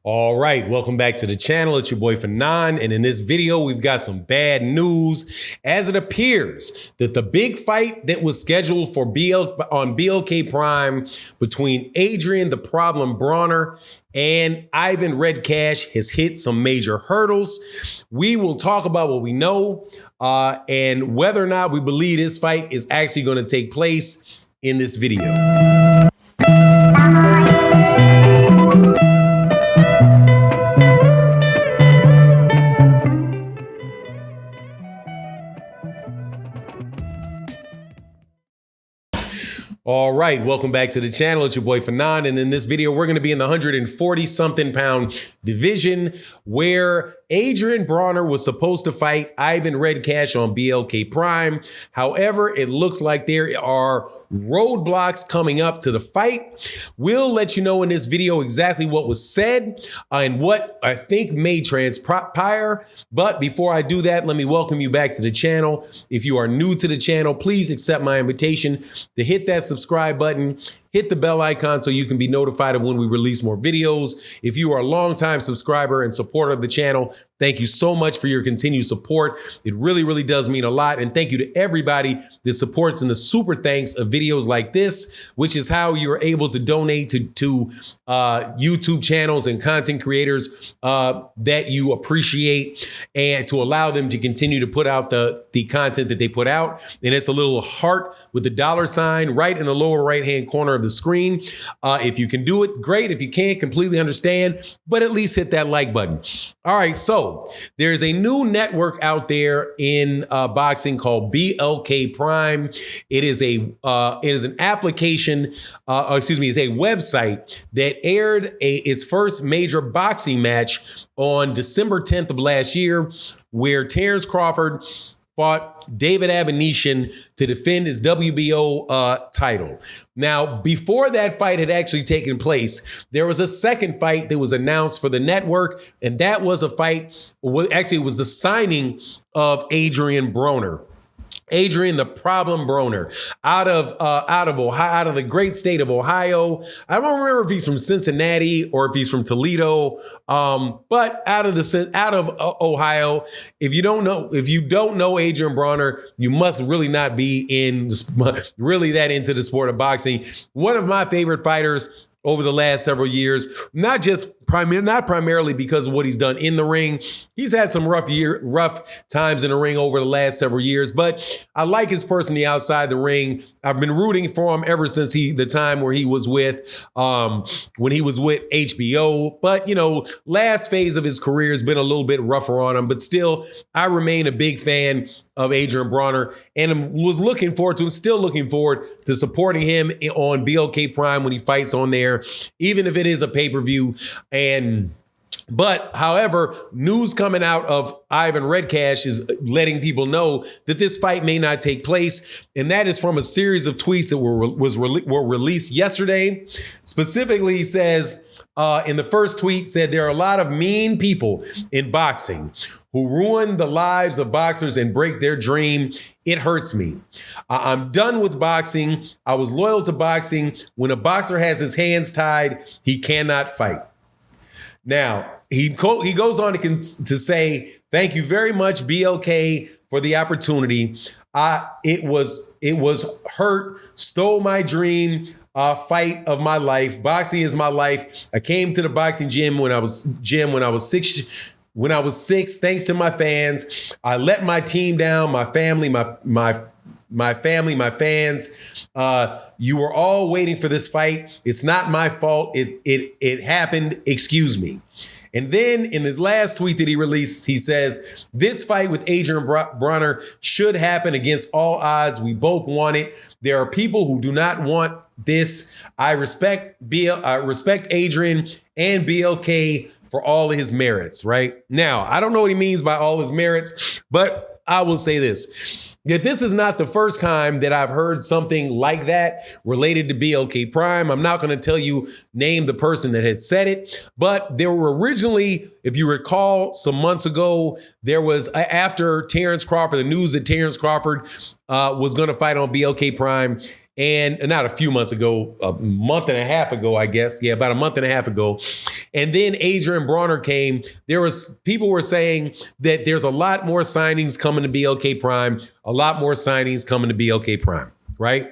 All right, welcome back to the channel. It's your boy Fanon, and in this video, we've got some bad news, as it appears that the big fight that was scheduled for on BLK Prime between Adrien, the problem Broner, and Ivan Redkash has hit some major hurdles. We will talk about what we know and whether or not we believe this fight is actually going to take place in this video. All right, welcome back to the channel. It's your boy Fanon, and in this video, we're going to be in the 140-something pound division where Adrien Broner was supposed to fight Ivan Redkash on BLK Prime. However, it looks like there are roadblocks coming up to the fight. We'll let you know in this video exactly what was said and what I think may transpire. But before I do that, let me welcome you back to the channel. If you are new to the channel, please accept my invitation to hit that subscribe button. Hit the bell icon so you can be notified of when we release more videos. If you are a longtime subscriber and supporter of the channel, thank you so much for your continued support. It really, really does mean a lot. And thank you to everybody that supports in the super thanks of videos like this, which is how you're able to donate to YouTube channels and content creators that you appreciate, and to allow them to continue to put out the content that they put out. And it's a little heart with the $ right in the lower right-hand corner of the screen. If you can do it, great. If you can't, completely understand, but at least hit that like button. All right, so there's a new network out there in boxing called BLK Prime. It is an application, it's a website that aired its first major boxing match on December 10th of last year, where Terrence Crawford fought David Adrien to defend his WBO title. Now, before that fight had actually taken place, there was a second fight that was announced for the network, and that was a fight, actually it was the signing of Adrien Broner. Adrien, the problem Broner, out of Ohio, out of the great state of Ohio. I don't remember if he's from Cincinnati or if he's from Toledo, but out of Ohio. If you don't know Adrien Broner, you must really not be really that into the sport of boxing. One of my favorite fighters over the last several years, not primarily because of what he's done in the ring. He's had some rough times in the ring over the last several years, but I like his personality outside the ring. I've been rooting for him ever since the time where he was with HBO. But last phase of his career has been a little bit rougher on him, but still, I remain a big fan of Adrien Broner, and was still looking forward to supporting him on BLK Prime when he fights on there, even if it is a pay-per-view. But however, news coming out of Ivan Redkash is letting people know that this fight may not take place. And that is from a series of tweets that were released yesterday. Specifically, he says, in the first tweet, said there are a lot of mean people in boxing who ruin the lives of boxers and break their dream. It hurts me. I'm done with boxing. I was loyal to boxing. When a boxer has his hands tied, he cannot fight. Now, he goes on to say, thank you very much, BLK, for the opportunity. It was hurt, stole my dream, fight of my life. Boxing is my life. I came to the boxing gym when I was six, thanks to my fans. I let my team down, my family, my fans. You were all waiting for this fight. It's not my fault. It happened. Excuse me. And then in his last tweet that he released, he says, this fight with Adrien Broner should happen against all odds. We both want it. There are people who do not want this. I respect Adrien and BLK for all of his merits, right? Now, I don't know what he means by all his merits, but I will say this, that this is not the first time that I've heard something like that related to BLK Prime. I'm not going to name the person that had said it, but there were originally, if you recall, some months ago, there was, after Terrence Crawford, the news that Terrence Crawford was going to fight on BLK Prime, and not a few months ago, a month and a half ago, I guess. Yeah, about a month and a half ago. And then Adrien Broner came. People were saying that there's a lot more signings coming to BLK Prime, a lot more signings coming to BLK Prime, right?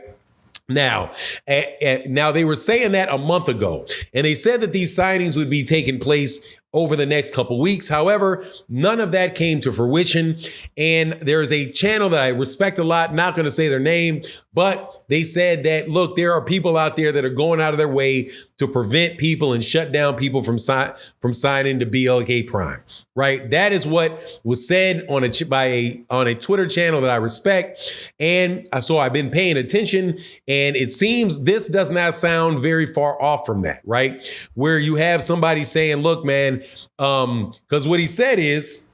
Now they were saying that a month ago, and they said that these signings would be taking place over the next couple weeks. However, none of that came to fruition. And there's a channel that I respect a lot, not going to say their name, but they said that, look, there are people out there that are going out of their way to prevent people and shut down people from signing to BLK Prime, right? That is what was said on a Twitter channel that I respect. And so I've been paying attention, and it seems this does not sound very far off from that, right? Where you have somebody saying, look, man, because what he said is,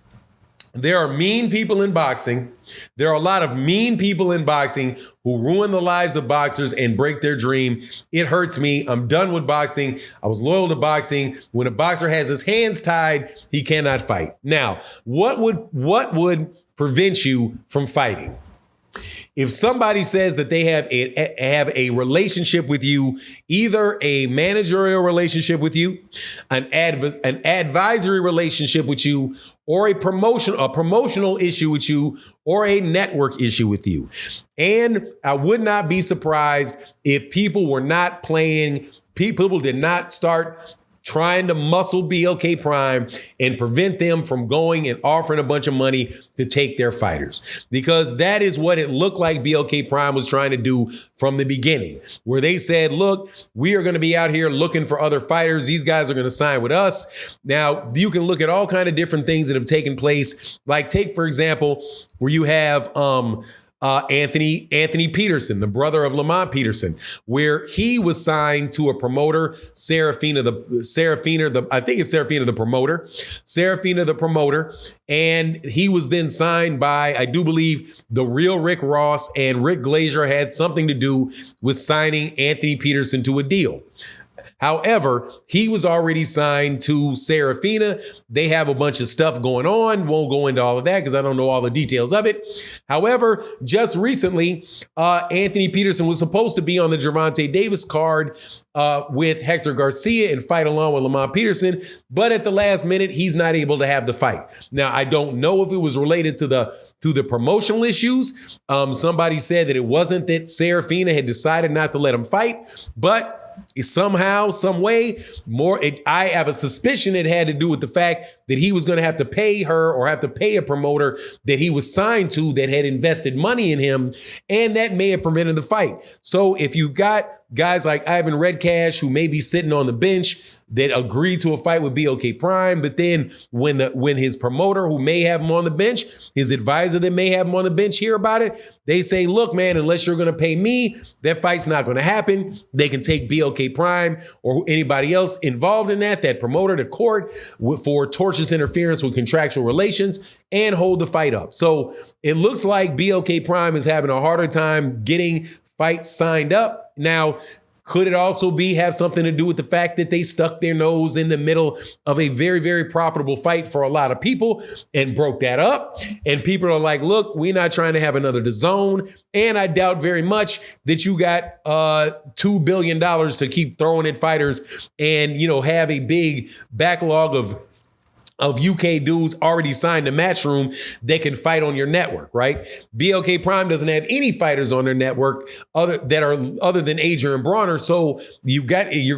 there are mean people in boxing. There are a lot of mean people in boxing who ruin the lives of boxers and break their dream. It hurts me. I'm done with boxing. I was loyal to boxing. When a boxer has his hands tied, he cannot fight. Now, what would prevent you from fighting? If somebody says that they have a relationship with you, either a managerial relationship with you, an advisory relationship with you, or a promotional issue with you, or a network issue with you. And I would not be surprised if people did not start trying to muscle BLK Prime and prevent them from going and offering a bunch of money to take their fighters. Because that is what it looked like BLK Prime was trying to do from the beginning, where they said, look, we are going to be out here looking for other fighters. These guys are going to sign with us. Now, you can look at all kinds of different things that have taken place. Like, take, for example, where you have Anthony Peterson, the brother of Lamont Peterson, where he was signed to a promoter, Serafina the promoter, and he was then signed by, I do believe, the real Rick Ross, and Rick Glazier had something to do with signing Anthony Peterson to a deal. However, he was already signed to Serafina. They have a bunch of stuff going on. Won't go into all of that because I don't know all the details of it. However, just recently, Anthony Peterson was supposed to be on the Gervonta Davis card with Hector Garcia and fight along with Lamont Peterson. But at the last minute, he's not able to have the fight. Now, I don't know if it was related to the promotional issues. Somebody said that it wasn't, that Serafina had decided not to let him fight, but somehow, some way, I have a suspicion it had to do with the fact that he was going to have to pay her or have to pay a promoter that he was signed to that had invested money in him, and that may have prevented the fight. So if you've got guys like Ivan Redkash who may be sitting on the bench that agreed to a fight with BLK Prime, but then when his promoter who may have him on the bench, his advisor that may have him on the bench hear about it, they say, look, man, unless you're going to pay me, that fight's not going to happen. They can take BLK Prime or anybody else involved in that promoter to court for tortious interference with contractual relations and hold the fight up. So it looks like BLK Prime is having a harder time getting fights signed up. Now, could it also have something to do with the fact that they stuck their nose in the middle of a very, very profitable fight for a lot of people and broke that up? And people are like, look, we're not trying to have another DAZN. And I doubt very much that you got $2 billion to keep throwing at fighters and, have a big backlog of UK dudes already signed to Matchroom that can fight on your network, right? BLK Prime doesn't have any fighters on their network other than Adrien Broner. So you're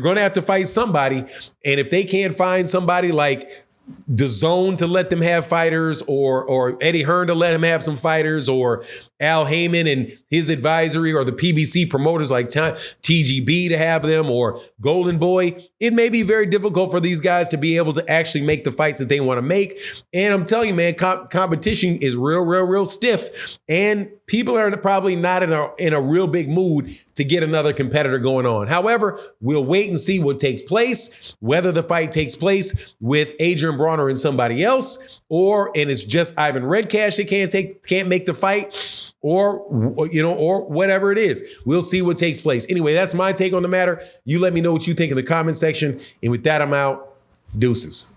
going to have to fight somebody. And if they can't find somebody like DAZN to let them have fighters, or Eddie Hearn to let him have some fighters, or Al Heyman and his advisory, or the PBC promoters like TGB to have them, or Golden Boy, it may be very difficult for these guys to be able to actually make the fights that they want to make. And I'm telling you, man, competition is real stiff, and people are probably not in a real big mood to get another competitor going on. However, we'll wait and see what takes place, whether the fight takes place with Adrien Broner and somebody else, and it's just Ivan Redkash that can't make the fight, or whatever it is. We'll see what takes place. Anyway, that's my take on the matter. You let me know what you think in the comment section. And with that, I'm out. Deuces.